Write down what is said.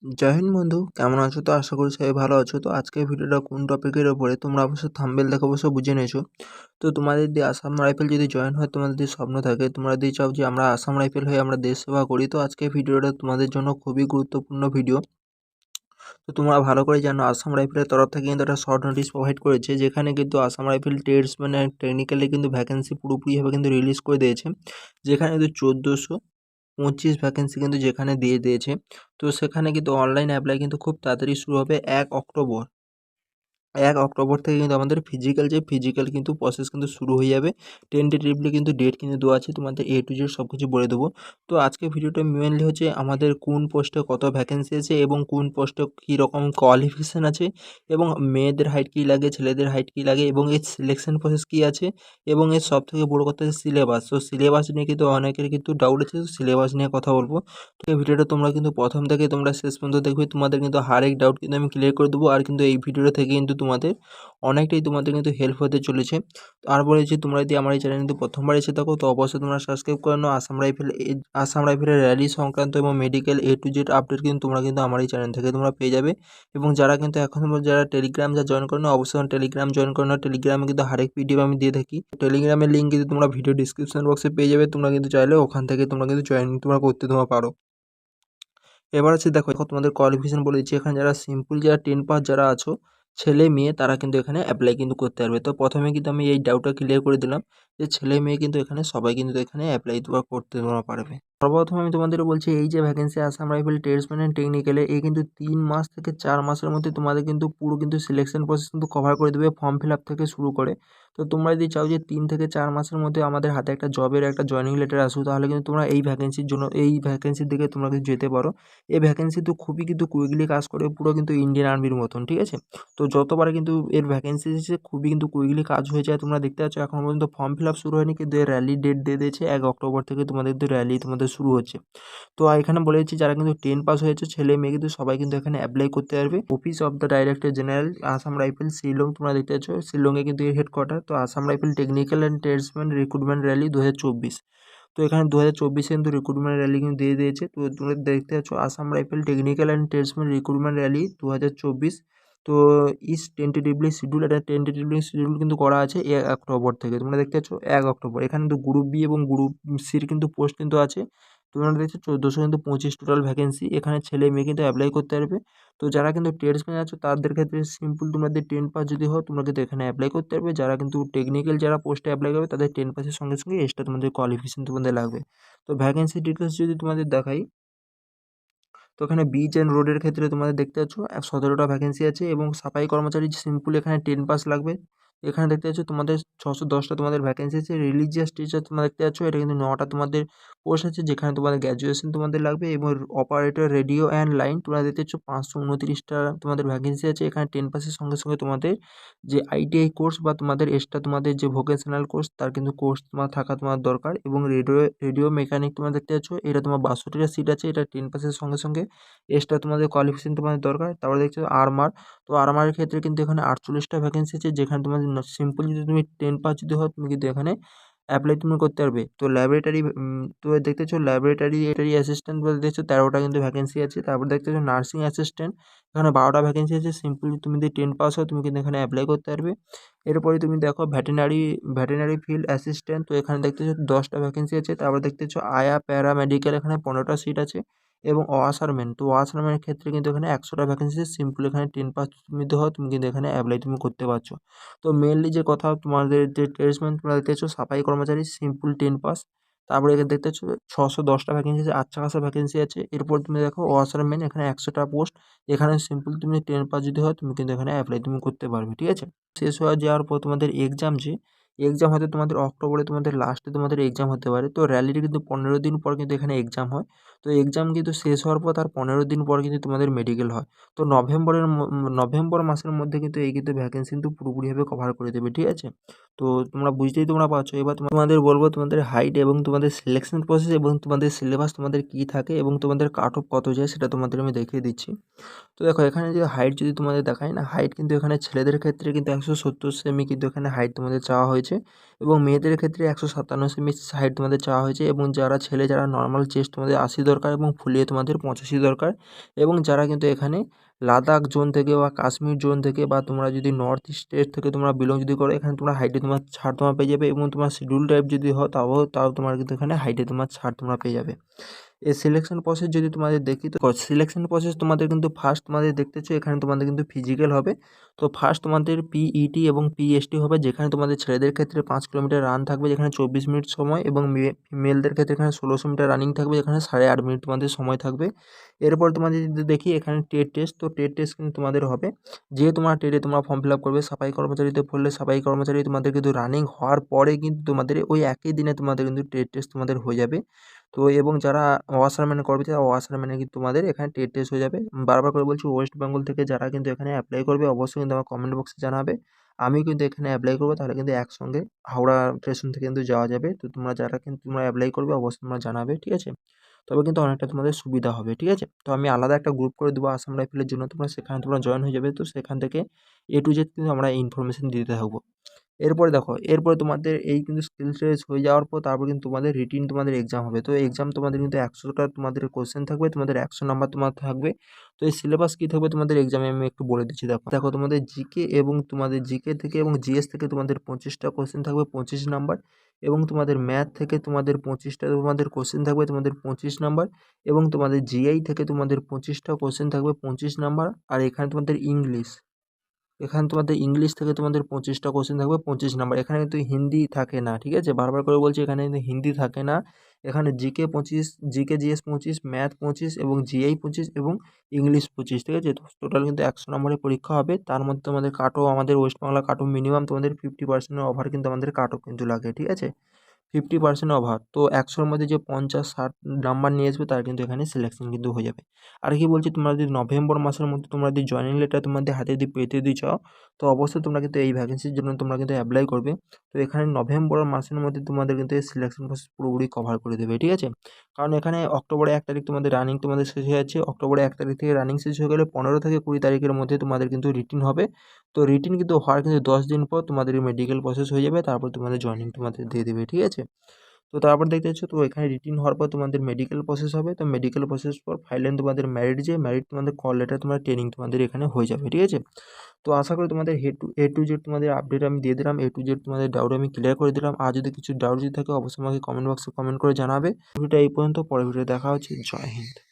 জয় হিন্দ বন্ধু, কেমন আছো? তো আশা করি সবাই ভালো আছো। তো আজকের ভিডিওটা কোন টপিকের ওপরে তোমরা অবশ্যই থাম্বনেল দেখে অবশ্যই বুঝে নিয়েছো। তো তোমাদের যদি আসাম রাইফেল যদি জয়েন হয়, তোমাদের যদি স্বপ্ন থাকে, তোমরা যদি চাও যে আমরা আসাম রাইফেল হয়ে আমরা দেশ সেবা করি, তো আজকের ভিডিওটা তোমাদের জন্য খুবই গুরুত্বপূর্ণ ভিডিও। তো তোমরা ভালো করে জানো আসাম রাইফেলের তরফ থেকে কিন্তু একটা শর্ট নোটিশ প্রোভাইড করেছে, যেখানে কিন্তু Assam rifle tradesman and technically কিন্তু ভ্যাকেন্সি পুরোপুরিভাবে কিন্তু রিলিজ করে দিয়েছে, যেখানে কিন্তু 1425 ভ্যাকেন্সি কিন্তু যেখানে দিয়ে দিয়েছে। তো সেখানে কিন্তু অনলাইন অ্যাপ্লাই কিন্তু খুব তাড়াতাড়ি শুরু হবে 1 অক্টোবর। 1 অক্টোবর থেকে কিন্তু আমাদের ফিজিক্যাল কিন্তু প্রসেস কিন্তু শুরু হয়ে যাবে। টেন্টেটিভলি কিন্তু ডেট কিন্তু দেওয়া আছে, তোমাদের A to Z সব কিছু বলে দেবো। তো আজকের ভিডিওটা মেনলি হচ্ছে আমাদের কোন পোস্টে কত ভ্যাকেন্সি আছে এবং কোন পোস্টে কী রকম কোয়ালিফিকেশান আছে, এবং মেয়েদের হাইট কী লাগে, ছেলেদের হাইট কী লাগে, এবং এর সিলেকশন প্রসেস কী আছে, এবং এর সবথেকে বড় কথা হচ্ছে সিলেবাস। তো সিলেবাস নিয়ে কিন্তু অনেকের কিন্তু ডাউট আছে, তো সিলেবাস নিয়ে কথা বলবো। তো এই ভিডিওটা তোমরা কিন্তু প্রথম থেকে তোমরা শেষ পর্যন্ত দেখবে, তোমাদের কিন্তু হর এক ডাউট কিন্তু আমি ক্লিয়ার করে দেবো। আর কিন্তু এই ভিডিওটা থেকে কিন্তু তোমাদের অনেকটাই তোমাদের কিন্তু হেল্প হতে চলেছে। আর বলেছি, তোমরা যদি আমার এই চ্যানেল কিন্তু প্রথমবার এসে থাকো, তো অবশ্যই তোমরা সাবস্ক্রাইব করে নাও। আসাম রাইফেলের র্যালি সংক্রান্ত এবং medical A to Z update কিন্তু তোমরা কিন্তু আমার এই চ্যানেল থেকে তোমরা পেয়ে যাবে। এবং যারা কিন্তু এখনও পর্যন্ত যারা টেলিগ্রাম জয়েন করে নাও, অবশ্যই টেলিগ্রাম জয়েন করে নাও। টেলিগ্রামে কিন্তু হরেক পিডিএফ আমি দিয়ে থাকি। টেলিগ্রামের লিঙ্ক কিন্তু তোমরা ভিডিও ডিসক্রিপশন বক্সে পেয়ে যাবে। তোমরা কিন্তু চাইলে ওখান থেকে তোমরা কিন্তু জয়েন তোমরা করতে তোমরা পারো। এবার হচ্ছে দেখো, এখন তোমাদের কোয়ালিফিকেশন বলে দিচ্ছি। এখানে যারা সিম্পল যারা 10 পাস যারা আছো, ছেলে মেয়ে, তারা কিন্তু এখানে অ্যাপ্লাই কিন্তু করতে পারবে। তো প্রথমে কিন্তু আমি এই ডাউটটা ক্লিয়ার করে দিলাম যে ছেলে মেয়ে কিন্তু এখানে সবাই কিন্তু এখানে অ্যাপ্লাই তোমরা করতে তোমরা পারবে। সর্বপ্রথম আমি তোমাদের বলছি, এই যে vacancy Assam rifle tradesman and টেকনিক্যালে, এই কিন্তু 3 মাস থেকে 4 মাসের মধ্যে তোমাদের কিন্তু পুরো কিন্তু সিলেকশন প্রসেস কিন্তু কভার করে দেবে, ফর্ম ফিল আপ থেকে শুরু করে। তো তোমরা যদি চাও যে 3 থেকে 4 মাসের মধ্যে আমাদের হাতে একটা জবের একটা জয়েনিং লেটার আসুক, তাহলে কিন্তু তোমরা এই ভ্যাকেন্সির জন্য এই ভ্যাকেন্সির দিকে তোমরা কিন্তু যেতে পারো। এই ভ্যাকেন্সি তো খুবই কিন্তু কুইকলি কাজ করে, পুরো কিন্তু ইন্ডিয়ান আর্মির মতন, ঠিক আছে? তো যতবার কিন্তু এর ভ্যাকেন্সি এসেছে খুবই কিন্তু কুইকলি কাজ হয়ে যায়। তোমরা দেখতে পাচ্ছ এখনো পর্যন্ত ফর্ম ফিল আপ শুরু হয়নি, কিন্তু এর র্যালি ডেট দিয়ে দিয়েছে 1 অক্টোবর থেকে তোমাদের কিন্তু র্যালি তোমাদের শুরু হচ্ছে। তো এখানে বলে দিচ্ছি, যারা কিন্তু 10 পাস হয়েছে ছেলে মেয়ে কিন্তু সবাই কিন্তু এখানে অ্যাপ্লাই করতে পারবে। Office of the director general Assam rifle Shillong, তোমরা দেখতে পাচ্ছ শিলংয়ে কিন্তু এর হেডকোয়ার্টার। তো Assam rifle technical and tradesman recruitment rally 2024। তো এখানে 2024 কিন্তু রিক্রুটমেন্ট র্যালি কিন্তু দিয়ে দিয়েছে। তো তোমরা দেখতে পাচ্ছ Assam rifle technical and tradesman recruitment rally 2024। তো ইস টেন্টেটিভলি শিডিউল, এটা টেন্টেটিভলি শিডিউল কিন্তু করা আছে 1 অক্টোবর থেকে। তোমরা দেখতে পাচ্ছ 1 অক্টোবর। এখানে কিন্তু গ্রুপ বি এবং গ্রুপ সির কিন্তু পোস্ট কিন্তু আছে। তোমরা দেখছো 1425 টোটাল ভ্যাকেন্সি। এখানে ছেলে মেয়ে কিন্তু অ্যাপ্লাই করতে পারবে। তো যারা কিন্তু ট্রেডসম্যান আছো তাদের ক্ষেত্রে সিম্পল, তোমাদের 10 পাস যদি হয় তোমরা কিন্তু এখানে অ্যাপ্লাই করতে পারবে। যারা কিন্তু টেকনিক্যাল যারা পোস্টে অ্যাপ্লাই করবে, তাদের 10 পাসের সঙ্গে সঙ্গে এক্সট্রা তোমাদের কোয়ালিফিকেশন তোমাদের লাগবে। তো ভ্যাকেন্সি ডিটেলস যদি তোমাদের দেখাই, তো এখানে বিচ অ্যান্ড রোডের ক্ষেত্রে তোমাদের দেখতে পাচ্ছ 17টা ভ্যাকেন্সি আছে, এবং সাফাই কর্মচারী সিম্পল এখানে 10 পাস লাগবে। এখানে দেখতে পাচ্ছ তোমাদের 610টা তোমাদের ভ্যাকেন্সি আছে। রিলিজিয়াস টিচার তোমরা দেখতে পাচ্ছ, এটা কিন্তু 9টা তোমাদের পোস্ট আছে, যেখানে তোমাদের গ্র্যাজুয়েশন তোমাদের লাগবে। এবং অপারেটর রেডিও অ্যান্ড লাইন তোমরা দেখতে পাচ্ছ 529টা তোমাদের ভ্যাকেন্সি আছে। এখানে 10 পাসের সঙ্গে সঙ্গে তোমাদের যে আইটিআই কোর্স বা তোমাদের এক্সট্রা তোমাদের যে ভোকেশনাল কোর্স, তার কিন্তু কোর্স তোমার থাকা তোমার দরকার। এবং রেডিও মেকানিক তোমরা দেখতে পাচ্ছ, এটা তোমার 62টা সিট আছে। এটা 10 পাসের সঙ্গে সঙ্গে এক্সট্রা তোমাদের কোয়ালিফিকেশন তোমাদের দরকার। তারপরে দেখছো আর্মার। তো আর্মারের ক্ষেত্রে কিন্তু এখানে 48টা ভ্যাকেন্সি আছে, যেখানে তোমাদের সিম্পল যদি তুমি 10 পাস যদি হও, তুমি কিন্তু এখানে অ্যাপ্লাই তুমি করতে পারবে। তো ল্যাবরেটরি, তো দেখতেছো ল্যাবরেটরি অ্যাসিস্ট্যান্ট বলে দেখছো 13টা কিন্তু ভ্যাকেন্সি আছে। তারপর দেখতেছো নার্সিং অ্যাসিস্ট্যান্ট, এখানে 12টা ভ্যাকেন্সি আছে। সিম্পল তুমি যদি 10 পাস হও, তুমি কিন্তু এখানে অ্যাপ্লাই করতে পারবে। এরপরে তুমি দেখো ভেটেরিনারি ফিল্ড অ্যাসিস্ট্যান্ট, তো এখানে দেখতেছো 10টা ভ্যাকেন্সি আছে। তারপর দেখতেছো আয়া প্যারামেডিক্যাল, এখানে 15টা সিট আছে। এবং ওয়াশারম্যান, তো ওয়াশারম্যানের ক্ষেত্রে কিন্তু এখানে 100টা ভ্যাকেন্সি আছে। সিম্পল এখানে 10 পাস তুমি যদি হও, তুমি কিন্তু এখানে অ্যাপ্লাই তুমি করতে পারছো। তো মেনলি যে কথা, তোমাদের যে ট্রেডসম্যান তোমরা দেখতেছো সাফাই কর্মচারী সিম্পল 10 পাস। তারপরে এখানে দেখতে পাচ্ছ 610টা ভ্যাকেন্সি আছে, আচ্ছা খাসা ভ্যাকেন্সি আছে। এরপর তুমি দেখো ওয়াশারম্যান, এখানে 100টা পোস্ট। এখানে সিম্পল তুমি 10 পাস যদি হয়, তুমি কিন্তু এখানে অ্যাপ্লাই তুমি করতে পারবে, ঠিক আছে? শেষ হয়ে যাওয়ার পর তোমাদের এক্সাম, যে এক্সাম হয়তো তোমাদের অক্টোবরে তোমাদের লাস্টে তোমাদের এক্সাম হতে পারে। তো র্যালির কিন্তু 15 দিন পর কিন্তু এখানে এক্সাম হয়। তো এক্সাম কিন্তু শেষ হওয়ার পর তার 15 দিন পর কিন্তু তোমাদের মেডিকেল হয়। তো নভেম্বর মাসের মধ্যে কিন্তু এই কিন্তু ভ্যাকেন্সি কিন্তু পুরোপুরিভাবে কভার করে দেবে, ঠিক আছে? তো তোমরা বুঝতেই পারছো। এবার তোমাদের বলবো তোমাদের হাইট এবং তোমাদের সিলেকশন প্রসেস এবং তোমাদের সিলেবাস তোমাদের কী থাকে এবং তোমাদের কাট অফ কত যায় সেটা তোমাদের আমি দেখিয়ে দিচ্ছি। তো দেখো এখানে যে হাইট যদি তোমাদের দেখায় না, হাইট কিন্তু এখানে ছেলেদের ক্ষেত্রে কিন্তু 170 সেমি কিন্তু এখানে হাইট তোমাদের চাওয়া হয়েছে এবং মেয়েদের ক্ষেত্রে 157 সেমি হাইট তোমাদের চাওয়া হয়েছে। এবং যারা ছেলে যারা নর্মাল চেস্ট তোমাদের 80 দরকার এবং ফুলিয়ে তোমাদের 85 দরকার। এবং যারা কিন্তু এখানে লাদাখ জোন থেকে বা কাশ্মীর জোন থেকে বা তোমরা যদি নর্থ স্টেট থেকে তোমরা বিলং যদি করো, এখানে তোমরা হাইটে তোমার ছাড় তোমার পেয়ে যাবে। এবং তোমার শিডিউল টাইপ যদি হয় তাও তোমার কিন্তু এখানে হাইটে তোমার ছাড় তোমরা পেয়ে যাবে। এই সিলেকশন প্রসেস যদি তোমাদের দেখি, তো সিলেকশন প্রসেস তোমাদের কিন্তু ফার্স্ট তোমাদের দেখতেছো এখানে তোমাদের কিন্তু ফিজিক্যাল হবে। তো ফার্স্ট তোমাদের পিইটি এবং পিএসটি হবে, যেখানে তোমাদের ছেলেদের ক্ষেত্রে 5 কিলোমিটার রান থাকবে যেখানে 24 মিনিট সময়, এবং মেলদের ক্ষেত্রে এখানে 1600 মিটার রানিং থাকবে যেখানে 8.5 মিনিট তোমাদের সময় থাকবে। এরপর তোমাদের যদি দেখি এখানে টেট টেস্ট, তো টেট টেস্ট কিন্তু তোমাদের হবে। যে তোমার টেটে তোমরা ফর্ম ফিল আপ করবে সাফাই কর্মচারীতে পড়লে সাফাই কর্মচারী তোমাদের কিন্তু রানিং হওয়ার পরে কিন্তু তোমাদের ওই একই দিনে তোমাদের কিন্তু টেট টেস্ট তোমাদের হয়ে যাবে। তো এবং যারা ওয়াসারম্যানে করবে তারা ওয়াসারম্যানে কিন্তু তোমাদের এখানে টেট টেস্ট হয়ে যাবে। বারবার করে বলছি, ওয়েস্ট বেঙ্গল থেকে যারা কিন্তু এখানে অ্যাপ্লাই করবে অবশ্যই কিন্তু আমার কমেন্ট বক্সে জানাবে। আমি কিন্তু এখানে অ্যাপ্লাই করবো, তাহলে কিন্তু একসঙ্গে হাওড়া স্টেশন থেকে কিন্তু যাওয়া যাবে। তো তোমরা যারা কিন্তু তোমরা অ্যাপ্লাই করবে অবশ্যই তোমরা জানাবে, ঠিক আছে? তবে কিন্তু অনেকটা তোমাদের সুবিধা হবে, ঠিক আছে? তো আমি আলাদা একটা গ্রুপ করে দেবো আসাম রাইফেলের জন্য, তোমরা সেখানে তোমরা জয়েন হয়ে যাবে। তো সেখান থেকে A to Z কিন্তু আমরা ইনফরমেশন দিতে থাকবো। এরপরে দেখো, এরপরে তোমাদের এই কিন্তু স্কিল টেস্ট হয়ে যাওয়ার পর তারপর কিন্তু তোমাদের রিটিন তোমাদের এক্সাম হবে। তো এক্সাম তোমাদের কিন্তু 100টা তোমাদের কোশ্চেন থাকবে, তোমাদের 100 নাম্বার তোমার থাকবে। তো এই সিলেবাস কী থাকবে তোমাদের এক্সামে আমি একটু বলে দিচ্ছি। দেখো দেখো তোমাদের জিকে এবং তোমাদের জিকে থেকে এবং জিএস থেকে তোমাদের 25টা কোশ্চেন থাকবে 25 নাম্বার, এবং তোমাদের ম্যাথ থেকে তোমাদের 25টা তোমাদের কোশ্চেন থাকবে তোমাদের 25 নাম্বার, এবং তোমাদের জিআই থেকে তোমাদের 25টা কোশ্চেন থাকবে 25 নাম্বার। আর এখানে তোমাদের এখানে তোমাদের ইংলিশ থেকে তোমাদের 25টা কোশ্চেন থাকবে 25 নাম্বার। এখানে কিন্তু হিন্দি থাকে না, ঠিক আছে? বারবার করে বলছি, এখানে কিন্তু হিন্দি থাকে না। এখানে জিকে 25, জিকে জিএস 25, ম্যাথ 25 এবং জিআই 25 এবং ইংলিশ 25, ঠিক আছে? তো টোটাল কিন্তু 100 নম্বরের পরীক্ষা হবে। তার মধ্যে তোমাদের কাট অফ, আমাদের West Bangla cut off minimum তোমাদের 50% ওভার কিন্তু আমাদের কাট অফ কিন্তু লাগে, ঠিক আছে? 50% ওভার। তো 100-র মধ্যে যে 50-60 নাম্বার নিয়ে আসবে তার কিন্তু এখানে সিলেকশন কিন্তু হয়ে যাবে। আর কি বলছি, তোমরা যদি নভেম্বর মাসের মধ্যে তোমরা যদি জয়েনিং লেটার তোমাদের হাতে যদি পেতে চাও, তো অবশ্যই তোমরা কিন্তু এই ভ্যাকেন্সির জন্য তোমরা কিন্তু অ্যাপ্লাই করবে। তো এখানে নভেম্বর মাসের মধ্যে তোমাদের কিন্তু এই সিলেকশন প্রসেস পুরোপুরি কভার করে দেবে, ঠিক আছে? কারণ এখানে অক্টোবরে 1 তারিখ তোমাদের রানিং তোমাদের শেষ হয়ে যাচ্ছে। অক্টোবরে 1 তারিখ থেকে রানিং শেষ হয়ে গেলে 15 থেকে 20 তারিখের মধ্যে তোমাদের কিন্তু রিটিন হবে। তো রিটিন কিন্তু হওয়ার কিন্তু 10 দিন পর তোমাদের মেডিকেল প্রসেস হয়ে যাবে, তারপর তোমাদের জয়েনিং তোমাদের দিয়ে দেবে, ঠিক আছে? তো তারপর দেখতে পাচ্ছ, তো এখানে রিটিন হওয়ার পর তোমাদের মেডিকেল প্রসেস হবে। তো মেডিকেল প্রসেস পর ফাইনাল তোমাদের মেরিট, যে মেরিট তোমাদের কল লেটার তোমার ট্রেনিং তোমাদের এখানে হয়ে যাবে, ঠিক আছে? তো আশা করি তোমাদের এ টু জেড তোমাদের আপডেট আমি দিয়ে দিলাম, A to Z তোমাদের ডাউট আমি ক্লিয়ার করে দিলাম। আর যদি কিছু ডাউট যদি থাকে অবশ্যই আমাকে কমেন্ট বক্সে কমেন্ট করে জানাবে। ভিডিওটা এই পর্যন্ত, পরের ভিডিও দেখা হচ্ছে। জয় হিন্দ।